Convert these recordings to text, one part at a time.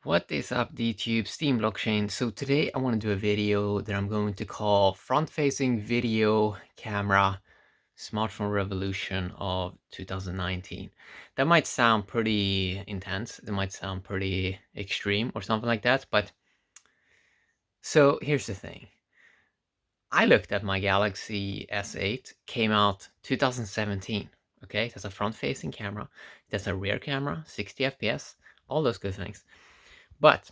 What is up, DTube, Steam Blockchain? So today I want to do a video that I'm going to call Front-Facing Video Camera Smartphone Revolution of 2019. That might sound pretty intense, that might sound pretty extreme or something like that, but so here's the thing. I looked at my Galaxy S8, came out 2017, okay? It has a front-facing camera, it has a rear camera, 60 FPS, all those good things. But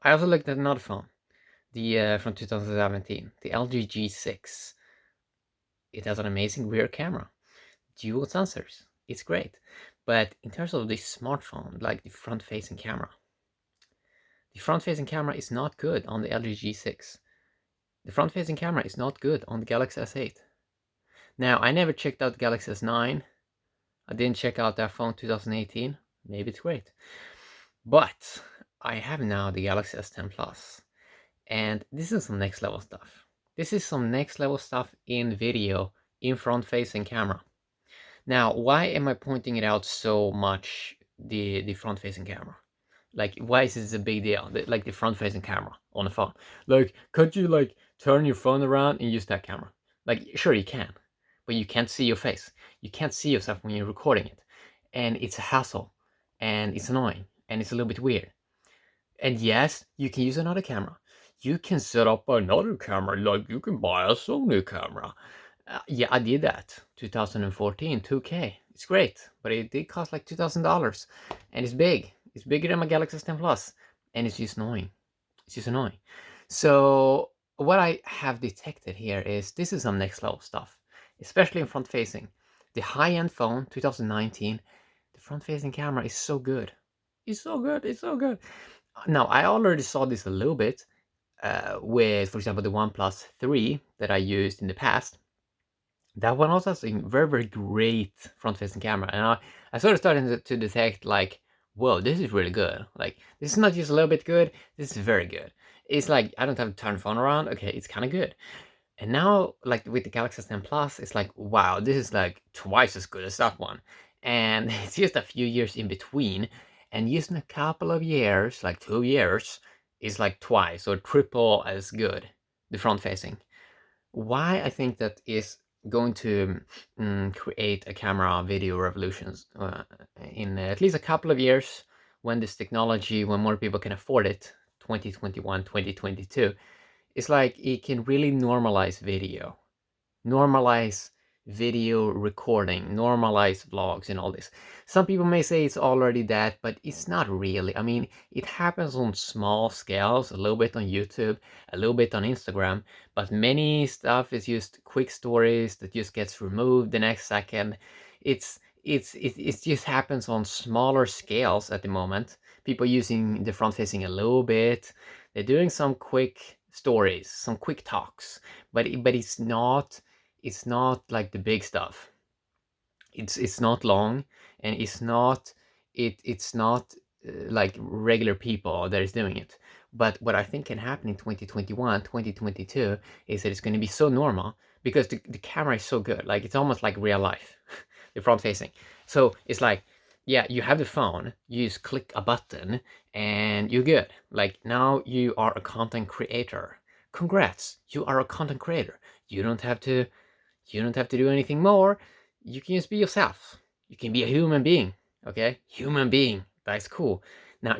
I also looked at another phone, the from 2017, the LG G6. It has an amazing rear camera, dual sensors. It's great. But in terms of the smartphone, like the front-facing camera is not good on the LG G6. The front-facing camera is not good on the Galaxy S8. Now, I never checked out the Galaxy S9. I didn't check out that phone 2018. Maybe it's great. But I have now the Galaxy S10 Plus. And this is some next level stuff. This is some next level stuff in video, in front-facing camera. Now, why am I pointing it out so much, the front-facing camera? Like, why is this a big deal? Like the front-facing camera on the phone. Like, could you like turn your phone around and use that camera? Like, sure you can, but you can't see your face. You can't see yourself when you're recording it. And it's a hassle, and it's annoying, and it's a little bit weird. And yes, you can use another camera. You can set up another camera, like you can buy a Sony camera. Yeah, I did that. 2014, 2K. It's great, but it did cost like $2,000, and it's big. It's bigger than my Galaxy S10 Plus, and it's just annoying. It's just annoying. So what I have detected here is this is some next level stuff, especially in front facing. The high-end phone, 2019, the front facing camera is so good. It's so good. It's so good. Now, I already saw this a little bit with, for example, the OnePlus 3 that I used in the past. That one also has a very, very great front-facing camera. And I sort of started to detect, like, whoa, this is really good. Like, this is not just a little bit good, this is very good. It's like, I don't have to turn the phone around. Okay, it's kind of good. And now, like, with the Galaxy S10 Plus, it's like, wow, this is like twice as good as that one. And it's just a few years in between. And just in a couple of years, like 2 years, is like twice or triple as good, the front-facing. Why I think that is going to create a camera video revolutions in at least a couple of years, when this technology, when more people can afford it, 2021, 2022, it's like it can really normalize video recording, normalize vlogs and all this. Some people may say it's already that, but it's not really. I mean, it happens on small scales, a little bit on YouTube, a little bit on Instagram, but many stuff is just quick stories that just gets removed the next second. It just happens on smaller scales at the moment. People using the front facing a little bit. They're doing some quick stories, some quick talks, but it's not like the big stuff. It's not long, and it's not like regular people that is doing it. But what I think can happen in 2021, 2022 is that it's going to be so normal because the camera is so good. Like, it's almost like real life, the front facing. So it's like, yeah, you have the phone, you just click a button and you're good. Like, now you are a content creator. Congrats, you are a content creator. You don't have to do anything more. You can just be yourself. You can be a human being. Okay, human being. That's cool. Now,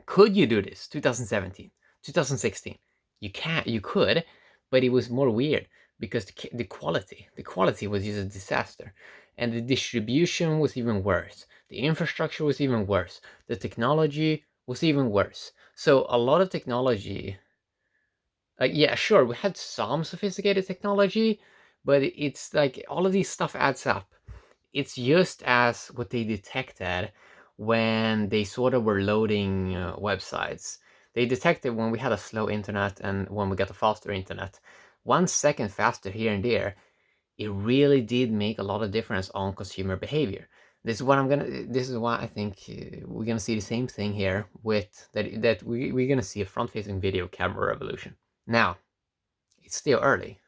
could you do this 2017, 2016? You could, but it was more weird because the quality was just a disaster, and the distribution was even worse. The infrastructure was even worse. The technology was even worse. So a lot of technology, yeah, sure, we had some sophisticated technology, but it's like all of these stuff adds up. It's just as what they detected when they sort of were loading websites. They detected when we had a slow internet and when we got a faster internet. 1 second faster here and there, it really did make a lot of difference on consumer behavior. This is why I think we're gonna see the same thing here with that we're gonna see a front-facing video camera revolution. Now, it's still early.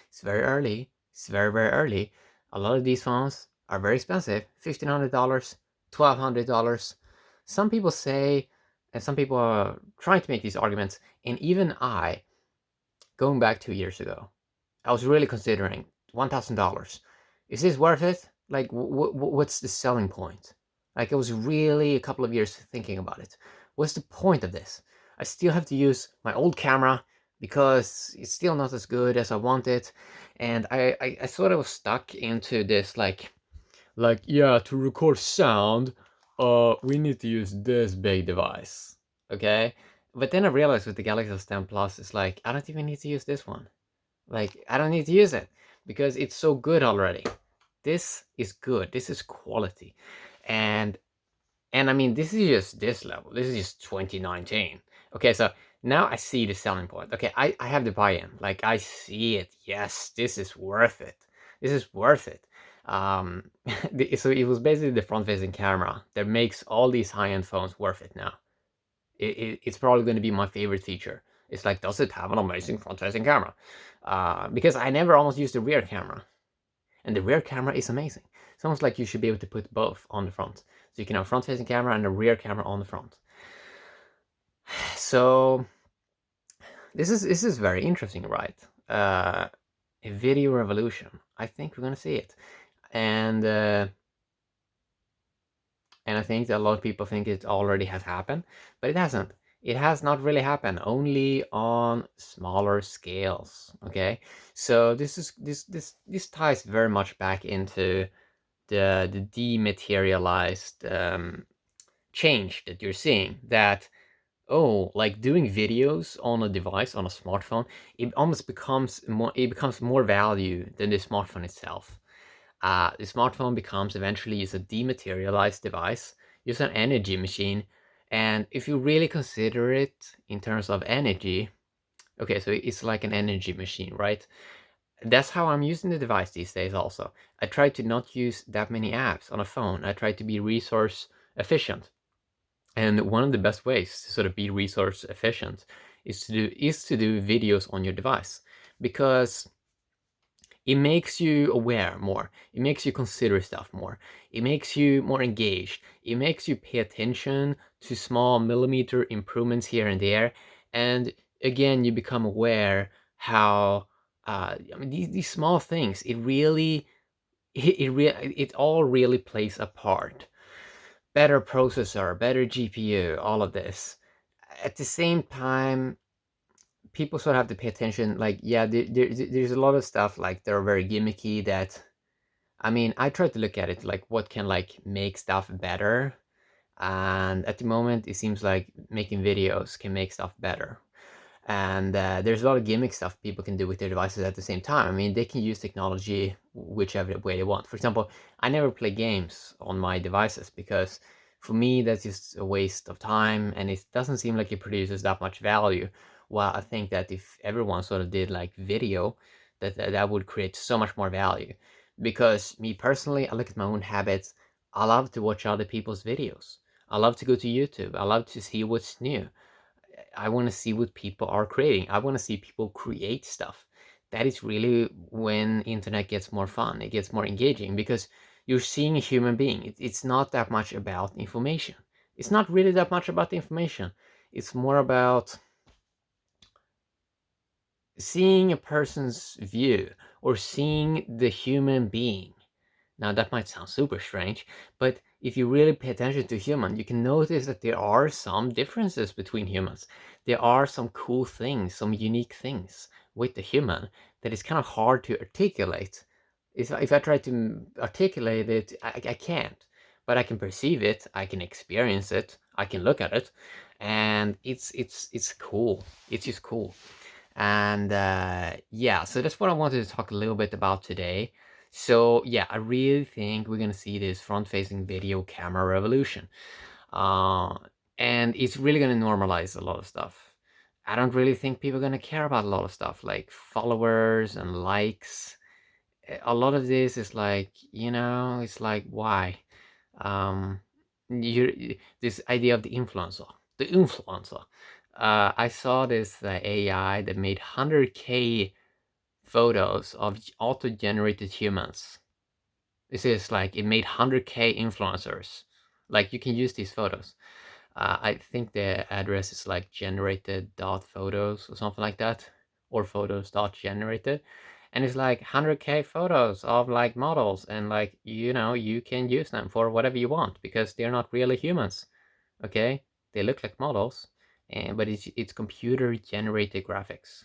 It's very early. It's very, very early. A lot of these phones are very expensive. $1,500, $1,200. some people say, and some people are trying to make these arguments, and even I, going back 2 years ago, I was really considering $1,000. Is this worth it? Like, what's the selling point? Like, I was really a couple of years thinking about it. What's the point of this? I still have to use my old camera because it's still not as good as I want it, and I sort of was stuck into this like yeah, to record sound, we need to use this big device, okay? But then I realized with the Galaxy S10 Plus, it's like I don't even need to use this one. Like, I don't need to use it because it's so good already. This is good. This is quality. And I mean, this is just this level. This is just 2019. Okay, so now I see the selling point. Okay, I have the buy-in. Like, I see it. Yes, this is worth it. This is worth it. So it was basically the front-facing camera that makes all these high-end phones worth it now. It's probably going to be my favorite feature. It's like, does it have an amazing front-facing camera? Because I never almost used the rear camera, and the rear camera is amazing. It's almost like you should be able to put both on the front, so you can have a front-facing camera and a rear camera on the front. So this is very interesting, right? A video revolution. I think we're gonna see it, and I think that a lot of people think it already has happened, but it hasn't. It has not really happened, only on smaller scales. Okay, so this ties very much back into the dematerialized change that you're seeing. That, oh, like doing videos on a device, on a smartphone, it almost becomes more value than the smartphone itself. The smartphone becomes eventually is a dematerialized device, just an energy machine. And if you really consider it in terms of energy, okay, so it's like an energy machine, right? That's how I'm using the device these days also. I try to not use that many apps on a phone. I try to be resource efficient. And one of the best ways to sort of be resource efficient is to do videos on your device, because it makes you aware more. It makes you consider stuff more. It makes you more engaged. It makes you pay attention to small millimeter improvements here and there. And again, you become aware how I mean, these small things, it all really plays a part. Better processor, better GPU, all of this. At the same time, people sort of have to pay attention. Like, yeah, there's a lot of stuff like they're very gimmicky. That, I mean, I try to look at it like what can like make stuff better. And at the moment, it seems like making videos can make stuff better. And there's a lot of gimmick stuff people can do with their devices at the same time. I mean, they can use technology whichever way they want. For example, I never play games on my devices because for me, that's just a waste of time, and it doesn't seem like it produces that much value. Well, I think that if everyone sort of did like video, that would create so much more value. Because me personally, I look at my own habits. I love to watch other people's videos. I love to go to YouTube. I love to see what's new. I want to see what people are creating. I want to see people create stuff. That is really when internet gets more fun. It gets more engaging because you're seeing a human being. It's not that much about information. It's not really that much about the information. It's more about seeing a person's view or seeing the human being. Now that might sound super strange, but if you really pay attention to human, you can notice that there are some differences between humans. There are some cool things, some unique things with the human that is kind of hard to articulate. If I try to articulate it, I can't. But I can perceive it, I can experience it, I can look at it, and it's cool. It's just cool. And yeah, so that's what I wanted to talk a little bit about today. So yeah, I really think we're gonna see this front-facing video camera revolution. Uh, and it's really gonna normalize a lot of stuff. I don't really think people are gonna care about a lot of stuff like followers and likes. A lot of this is like, it's like, why? Um, this idea of the influencer. The influencer. I saw this AI that made 100K photos of auto-generated humans. This is like, it made 100K influencers. Like you can use these photos. I think the address is like generated.photos or something like that, or photos.generated. And it's like 100K photos of like models, and like, you can use them for whatever you want because they're not really humans. Okay? They look like models, but it's computer generated graphics.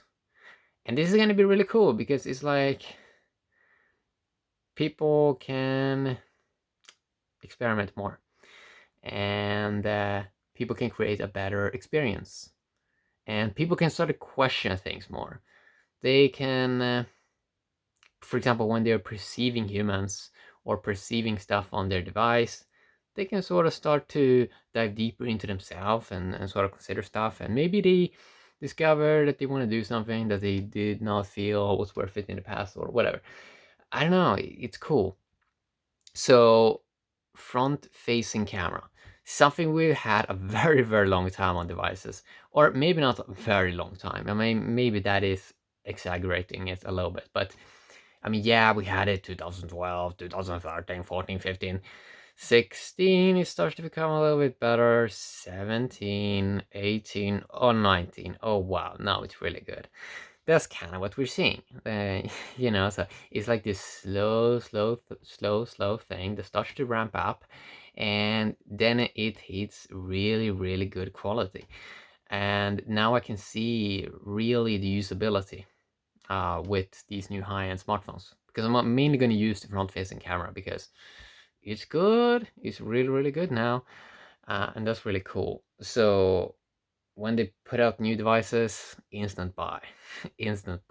And this is going to be really cool because it's like people can experiment more, and people can create a better experience, and people can start to question things more. They can, for example, when they're perceiving humans or perceiving stuff on their device, they can sort of start to dive deeper into themselves, and sort of consider stuff, and maybe they discover that they want to do something that they did not feel was worth it in the past or whatever. I don't know, it's cool. So, front-facing camera, something we've had a very, very long time on devices, or maybe not a very long time. I mean, maybe that is exaggerating it a little bit, but I mean, yeah, we had it 2012, 2013, 14, 15, 16. It starts to become a little bit better. 17, 18, or 19. Oh, wow, now it's really good. That's kind of what we're seeing. So it's like this slow thing that starts to ramp up, and then it hits really, really good quality. And now I can see really the usability with these new high-end smartphones, because I'm mainly going to use the front-facing camera because it's good. It's really, really good now, and that's really cool. So when they put out new devices, instant buy, instant buy.